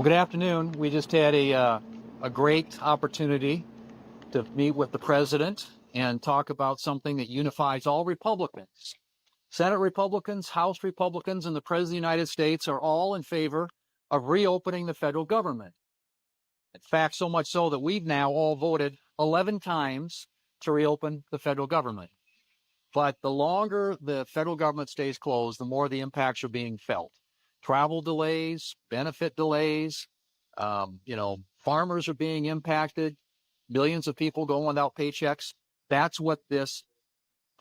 Well, good afternoon. We just had a great opportunity to meet with the president and talk about something that unifies all Republicans. Senate Republicans, House Republicans, and the President of the United States are all in favor of reopening the federal government. In fact, so much so that we've now all voted 11 times to reopen the federal government. But the longer the federal government stays closed, the more the impacts are being felt. Travel delays, benefit delays, farmers are being impacted, millions of people going without paychecks. That's what this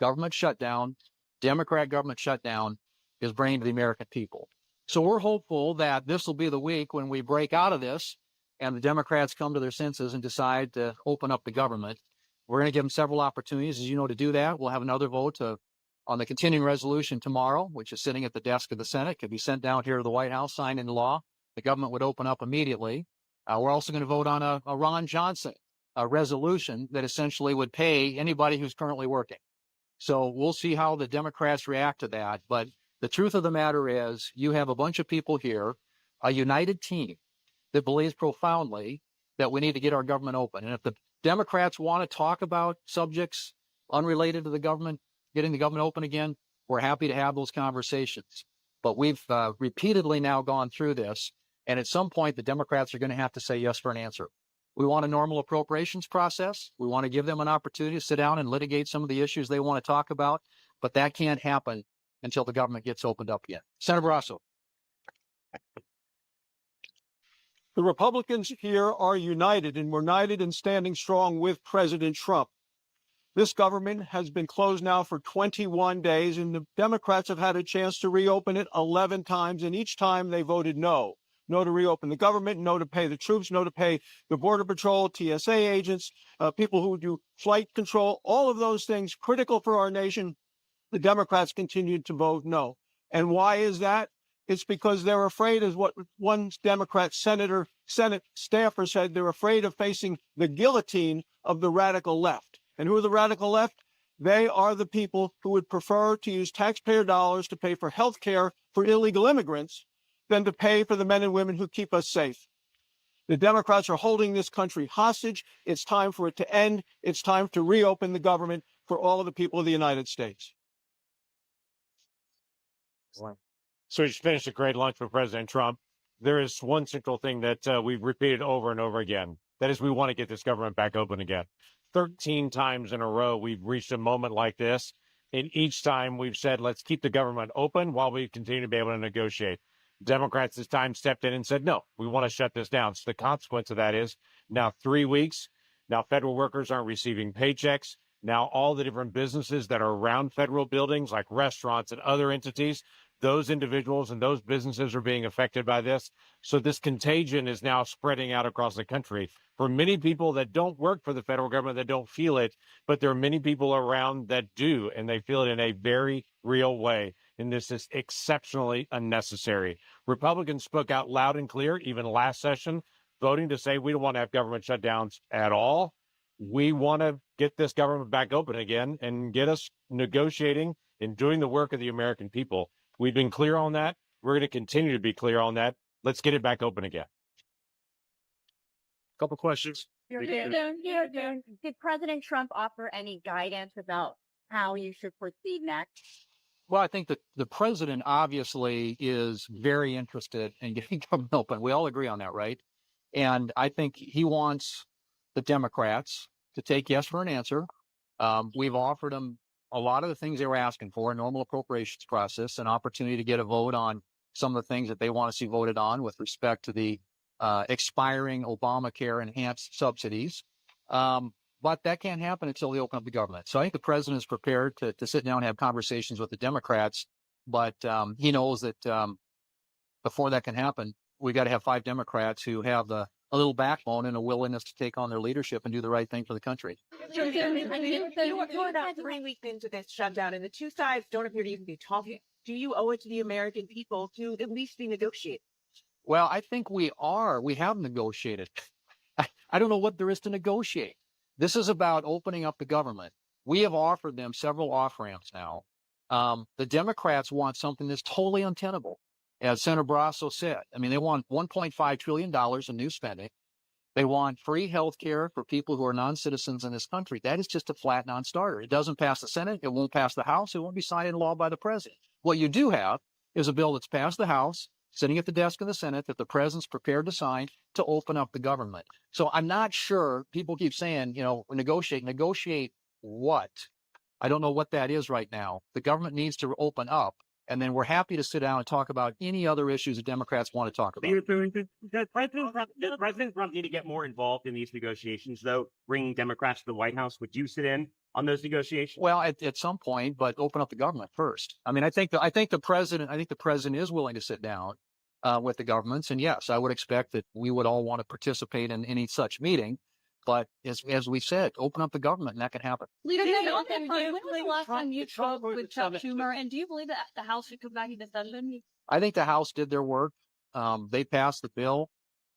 government shutdown, Democrat government shutdown, is bringing to the American people. So we're hopeful that this will be the week when we break out of this and the Democrats come to their senses and decide to open up the government. We're going to give them several opportunities, as you know, to do that. We'll have another vote on the continuing resolution tomorrow, which is sitting at the desk of the Senate, could be sent down here to the White House, signed into law. The government would open up immediately. We're also going to vote on a Ron Johnson resolution that essentially would pay anybody who's currently working. So we'll see how the Democrats react to that. But the truth of the matter is you have a bunch of people here, a united team that believes profoundly that we need to get our government open. And if the Democrats want to talk about subjects unrelated to the government, getting the government open again, we're happy to have those conversations. But we've repeatedly now gone through this. And at some point, the Democrats are going to have to say yes for an answer. We want a normal appropriations process. We want to give them an opportunity to sit down and litigate some of the issues they want to talk about. But that can't happen until the government gets opened up again. Senator Barrasso. The Republicans here are united, and we're united in standing strong with President Trump. This government has been closed now for 21 days, and the Democrats have had a chance to reopen it 11 times, and each time they voted no. No to reopen the government, no to pay the troops, no to pay the Border Patrol, TSA agents, people who do flight control, all of those things critical for our nation. The Democrats continued to vote no. And why is that? It's because they're afraid, as what one Democrat Senate staffer said, they're afraid of facing the guillotine of the radical left. And who are the radical left? They are the people who would prefer to use taxpayer dollars to pay for health care for illegal immigrants than to pay for the men and women who keep us safe. The Democrats are holding this country hostage. It's time for it to end. It's time to reopen the government for all of the people of the United States. So we just finished a great lunch with President Trump. There is one central thing that we've repeated over and over again. That is, we want to get this government back open again. 13 times in a row, we've reached a moment like this. And each time we've said, let's keep the government open while we continue to be able to negotiate. Democrats this time stepped in and said, no, we want to shut this down. So the consequence of that is now 3 weeks. Now federal workers aren't receiving paychecks. Now all the different businesses that are around federal buildings, like restaurants and other entities, those individuals and those businesses are being affected by this. So this contagion is now spreading out across the country. For many people that don't work for the federal government, that don't feel it, but there are many people around that do, and they feel it in a very real way. And this is exceptionally unnecessary. Republicans spoke out loud and clear, even last session, voting to say we don't want to have government shutdowns at all. We want to get this government back open again and get us negotiating and doing the work of the American people. We've been clear on that. We're going to continue to be clear on that. Let's get it back open again. Couple questions. Did President Trump offer any guidance about how you should proceed next? Well, I think that the president obviously is very interested in getting government open. We all agree on that, right? And I think he wants the Democrats to take yes for an answer. We've offered them a lot of the things they were asking for, a normal appropriations process, an opportunity to get a vote on some of the things that they want to see voted on with respect to the expiring Obamacare enhanced subsidies. But that can't happen until they open up the government. So I think the president is prepared to sit down and have conversations with the Democrats. But he knows that before that can happen, we got to have 5 Democrats who have a little backbone and a willingness to take on their leadership and do the right thing for the country. You're about 3 weeks into this shutdown, and the two sides don't appear to even be talking. Do you owe it to the American people to at least be negotiating? Well, I think we are. We have negotiated. I don't know what there is to negotiate. This is about opening up the government. We have offered them several off-ramps now. The Democrats want something that's totally untenable. As Senator Barrasso said, I mean, they want $1.5 trillion in new spending. They want free health care for people who are non-citizens in this country. That is just a flat non-starter. It doesn't pass the Senate. It won't pass the House. It won't be signed into law by the president. What you do have is a bill that's passed the House, sitting at the desk of the Senate, that the president's prepared to sign to open up the government. So I'm not sure. People keep saying, negotiate what? I don't know what that is right now. The government needs to open up, and then we're happy to sit down and talk about any other issues that Democrats want to talk about. Does President Trump need to get more involved in these negotiations, though, bringing Democrats to the White House? Would you sit in on those negotiations? Well, at some point, but open up the government first. I mean, I think the president is willing to sit down with the governments, and yes, I would expect that we would all want to participate in any such meeting. But as we said, open up the government, and that can happen. Leader, when was the last time you spoke with Chuck Schumer, and do you believe that the House should come back into session? I think the House did their work. They passed the bill,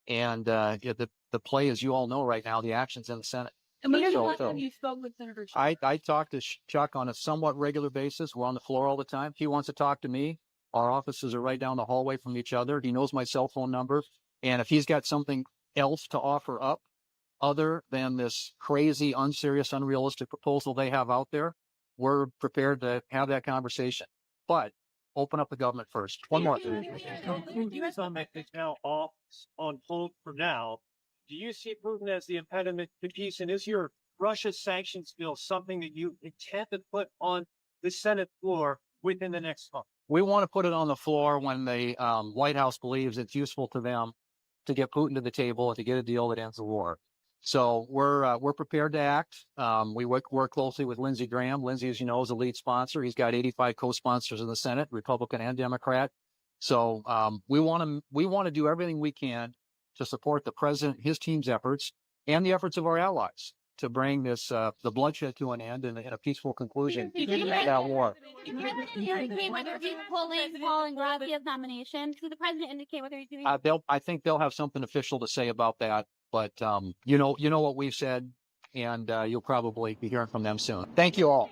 and the play, as you all know right now, the action's in the Senate. And when was the last time you spoke with Senator Chuck? I talk to Chuck on a somewhat regular basis. We're on the floor all the time. He wants to talk to me. Our offices are right down the hallway from each other. He knows my cell phone number. And if he's got something else to offer up other than this crazy, unserious, unrealistic proposal they have out there, we're prepared to have that conversation. But open up the government first. One more. U.S. is now off on hold for now. Do you see Putin as the impediment to peace? And is your Russia sanctions bill something that you intend to put on the Senate floor within the next month? We want to put it on the floor when the White House believes it's useful to them to get Putin to the table and to get a deal that ends the war. So we're prepared to act. We work closely with Lindsey Graham. Lindsey, as you know, is a lead sponsor. He's got 85 co-sponsors in the Senate, Republican and Democrat. So we want to do everything we can to support the president, his team's efforts, and the efforts of our allies to bring this the bloodshed to an end and a peaceful conclusion to that war. Whether he's pulling Paul and Grazia's nomination, did the president indicate whether he's doing? I think they'll have something official to say about that. But you know what we've said, and you'll probably be hearing from them soon. Thank you all.